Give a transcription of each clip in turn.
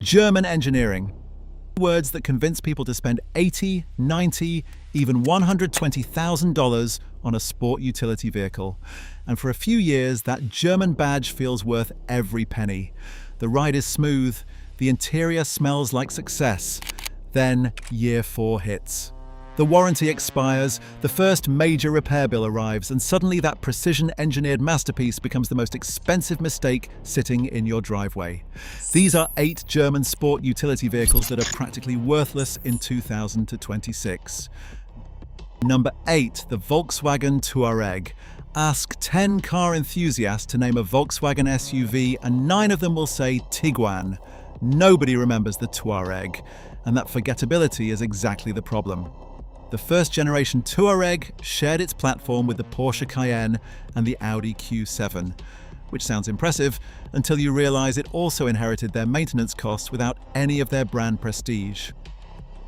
German engineering. Words that convince people to spend $80, $90, even $120,000 on a sport utility vehicle. And for a few years, that German badge feels worth every penny. The ride is smooth, the interior smells like success. Then year 4 hits. The warranty expires, the first major repair bill arrives, and suddenly that precision-engineered masterpiece becomes the most expensive mistake sitting in your driveway. These are 8 German sport utility vehicles that are practically worthless in 2026. Number 8, the Volkswagen Touareg. Ask 10 car enthusiasts to name a Volkswagen SUV, and 9 of them will say Tiguan. Nobody remembers the Touareg, and that forgettability is exactly the problem. The first-generation Touareg shared its platform with the Porsche Cayenne and the Audi Q7, which sounds impressive until you realize it also inherited their maintenance costs without any of their brand prestige.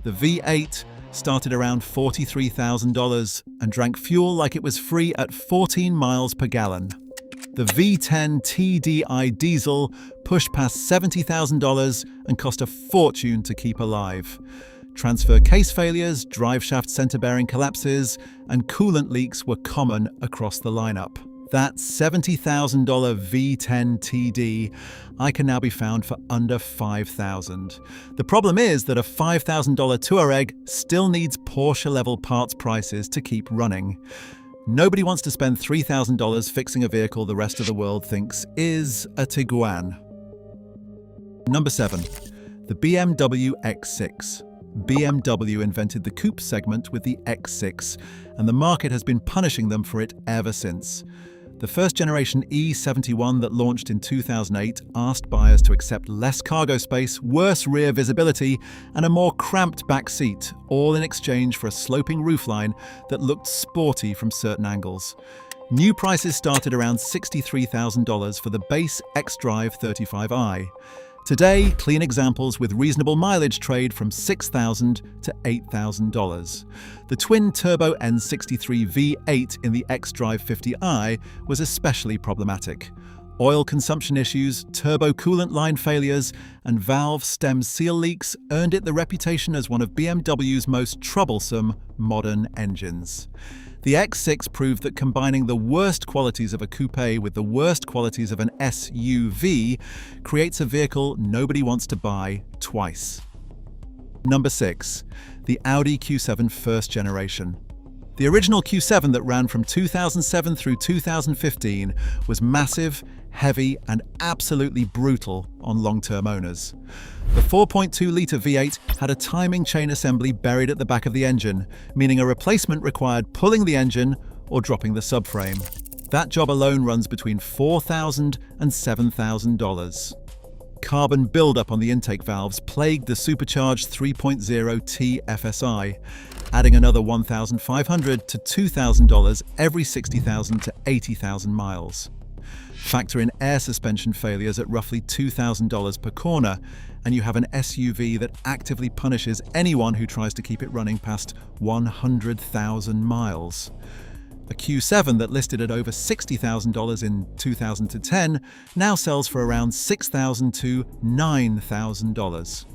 The V8 started around $43,000 and drank fuel like it was free at 14 miles per gallon. The V10 TDI diesel pushed past $70,000 and cost a fortune to keep alive. Transfer case failures, driveshaft center bearing collapses, and coolant leaks were common across the lineup. That $70,000 V10 TD can now be found for under $5,000. The problem is that a $5,000 Touareg still needs Porsche-level parts prices to keep running. Nobody wants to spend $3,000 fixing a vehicle the rest of the world thinks is a Tiguan. Number 7. The BMW X6. BMW invented the coupe segment with the X6, and the market has been punishing them for it ever since. The first-generation E71 that launched in 2008 asked buyers to accept less cargo space, worse rear visibility, and a more cramped back seat, all in exchange for a sloping roofline that looked sporty from certain angles. New prices started around $63,000 for the base xDrive 35i. Today, clean examples with reasonable mileage trade from $6,000 to $8,000. The twin-turbo N63 V8 in the xDrive 50i was especially problematic. Oil consumption issues, turbo coolant line failures, and valve stem seal leaks earned it the reputation as one of BMW's most troublesome modern engines. The X6 proved that combining the worst qualities of a coupe with the worst qualities of an SUV creates a vehicle nobody wants to buy twice. Number 6. The Audi Q7 first generation. The original Q7 that ran from 2007 through 2015 was massive, heavy, and absolutely brutal on long-term owners. The 4.2-litre V8 had a timing chain assembly buried at the back of the engine, meaning a replacement required pulling the engine or dropping the subframe. That job alone runs between $4,000 and $7,000. Carbon buildup on the intake valves plagued the supercharged 3.0T FSI, adding another $1,500 to $2,000 every 60,000 to 80,000 miles. Factor in air suspension failures at roughly $2,000 per corner, and you have an SUV that actively punishes anyone who tries to keep it running past 100,000 miles. A Q7 that listed at over $60,000 in 2010 now sells for around $6,000 to $9,000.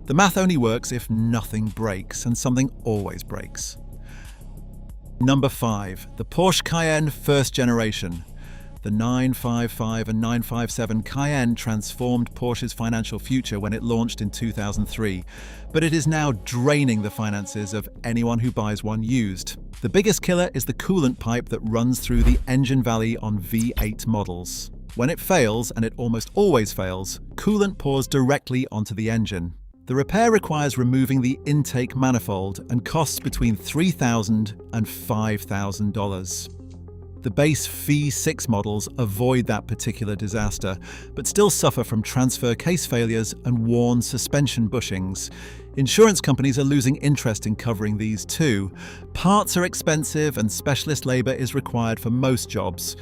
The math only works if nothing breaks, and something always breaks. Number 5. The Porsche Cayenne first generation. The 955 and 957 Cayenne transformed Porsche's financial future when it launched in 2003, but it is now draining the finances of anyone who buys one used. The biggest killer is the coolant pipe that runs through the engine valley on V8 models. When it fails, and it almost always fails, coolant pours directly onto the engine. The repair requires removing the intake manifold and costs between $3,000 and $5,000. The base V6 models avoid that particular disaster, but still suffer from transfer case failures and worn suspension bushings. Insurance companies are losing interest in covering these too. Parts are expensive and specialist labor is required for most jobs.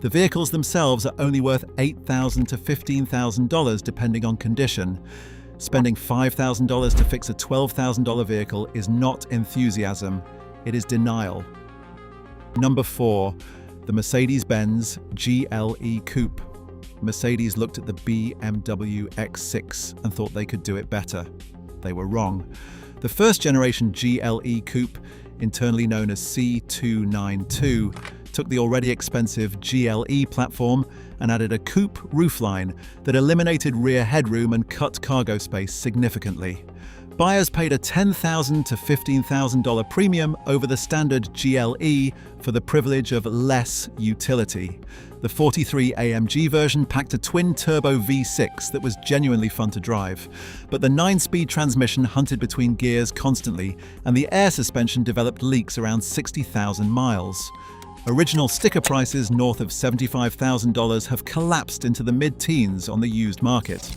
The vehicles themselves are only worth $8,000 to $15,000 depending on condition. Spending $5,000 to fix a $12,000 vehicle is not enthusiasm, it is denial. Number 4. The Mercedes-Benz GLE Coupe. Mercedes looked at the BMW X6 and thought they could do it better. They were wrong. The first generation GLE Coupe, internally known as C292, took the already expensive GLE platform and added a coupe roofline that eliminated rear headroom and cut cargo space significantly. Buyers paid a $10,000 to $15,000 premium over the standard GLE for the privilege of less utility. The 43 AMG version packed a twin-turbo V6 that was genuinely fun to drive, but the 9-speed transmission hunted between gears constantly, and the air suspension developed leaks around 60,000 miles. Original sticker prices north of $75,000 have collapsed into the mid-teens on the used market.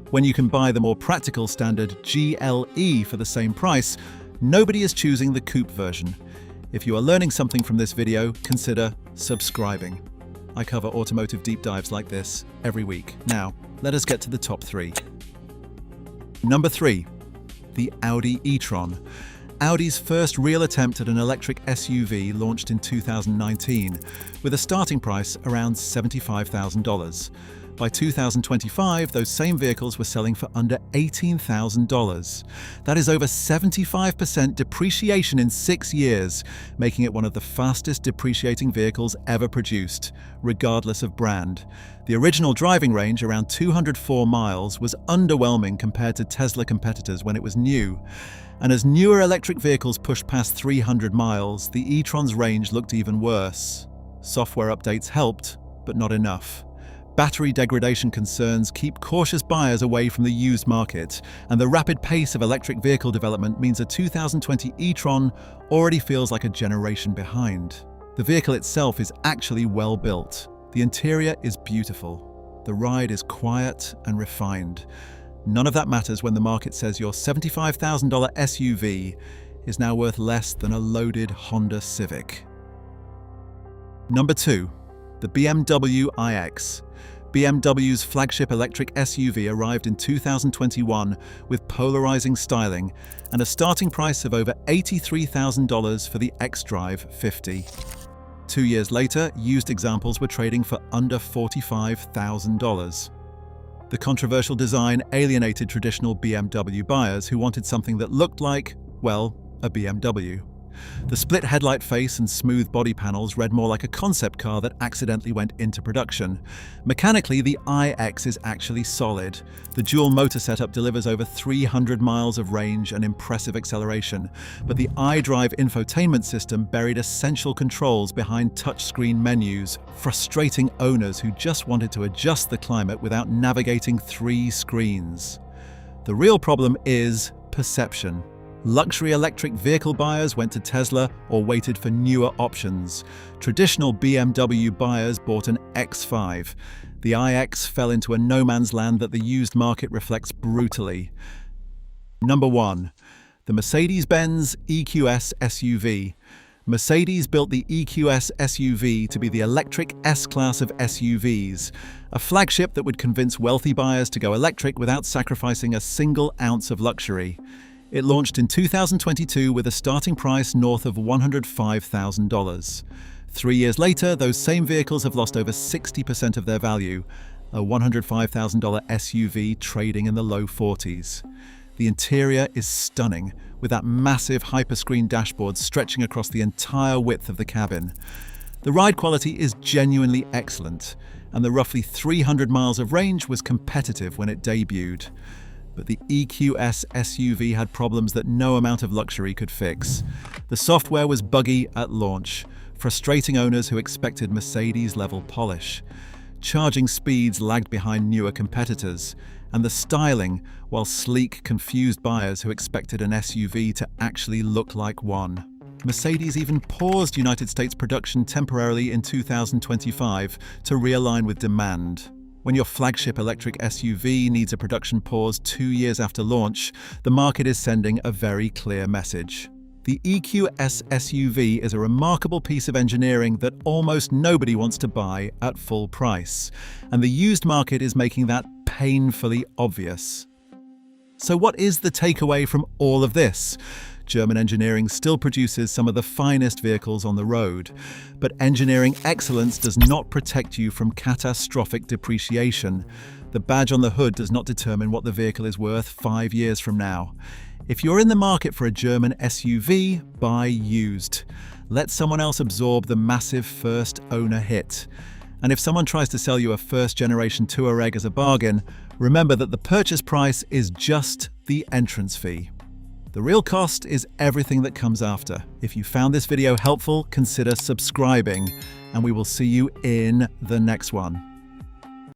When you can buy the more practical standard GLE for the same price, nobody is choosing the coupe version. If you are learning something from this video, consider subscribing. I cover automotive deep dives like this every week. Now, let us get to the top 3. Number 3, the Audi e-tron. Audi's first real attempt at an electric SUV launched in 2019, with a starting price around $75,000. By 2025, those same vehicles were selling for under $18,000. That is over 75% depreciation in 6 years, making it one of the fastest depreciating vehicles ever produced, regardless of brand. The original driving range, around 204 miles, was underwhelming compared to Tesla competitors when it was new. And as newer electric vehicles pushed past 300 miles, the e-tron's range looked even worse. Software updates helped, but not enough. Battery degradation concerns keep cautious buyers away from the used market, and the rapid pace of electric vehicle development means a 2020 e-tron already feels like a generation behind. The vehicle itself is actually well built. The interior is beautiful. The ride is quiet and refined. None of that matters when the market says your $75,000 SUV is now worth less than a loaded Honda Civic. Number 2, the BMW iX. BMW's flagship electric SUV arrived in 2021 with polarizing styling and a starting price of over $83,000 for the xDrive 50. 2 years later, used examples were trading for under $45,000. The controversial design alienated traditional BMW buyers who wanted something that looked like, well, a BMW. The split headlight face and smooth body panels read more like a concept car that accidentally went into production. Mechanically, the iX is actually solid. The dual motor setup delivers over 300 miles of range and impressive acceleration, but the iDrive infotainment system buried essential controls behind touchscreen menus, frustrating owners who just wanted to adjust the climate without navigating 3 screens. The real problem is perception. Luxury electric vehicle buyers went to Tesla or waited for newer options. Traditional BMW buyers bought an X5. The iX fell into a no-man's land that the used market reflects brutally. Number 1, the Mercedes-Benz EQS SUV. Mercedes built the EQS SUV to be the electric S-Class of SUVs, a flagship that would convince wealthy buyers to go electric without sacrificing a single ounce of luxury. It launched in 2022 with a starting price north of $105,000. 3 years later, those same vehicles have lost over 60% of their value, a $105,000 SUV trading in the low 40s. The interior is stunning, with that massive hyperscreen dashboard stretching across the entire width of the cabin. The ride quality is genuinely excellent, and the roughly 300 miles of range was competitive when it debuted. But the EQS SUV had problems that no amount of luxury could fix. The software was buggy at launch, frustrating owners who expected Mercedes-level polish. Charging speeds lagged behind newer competitors, and the styling, while sleek, confused buyers who expected an SUV to actually look like one. Mercedes even paused United States production temporarily in 2025 to realign with demand. When your flagship electric SUV needs a production pause 2 years after launch, the market is sending a very clear message. The EQS SUV is a remarkable piece of engineering that almost nobody wants to buy at full price, and the used market is making that painfully obvious. So what is the takeaway from all of this? German engineering still produces some of the finest vehicles on the road. But engineering excellence does not protect you from catastrophic depreciation. The badge on the hood does not determine what the vehicle is worth 5 years from now. If you're in the market for a German SUV, buy used. Let someone else absorb the massive first owner hit. And if someone tries to sell you a first-generation Touareg as a bargain, remember that the purchase price is just the entrance fee. The real cost is everything that comes after. If you found this video helpful, consider subscribing, and we will see you in the next one.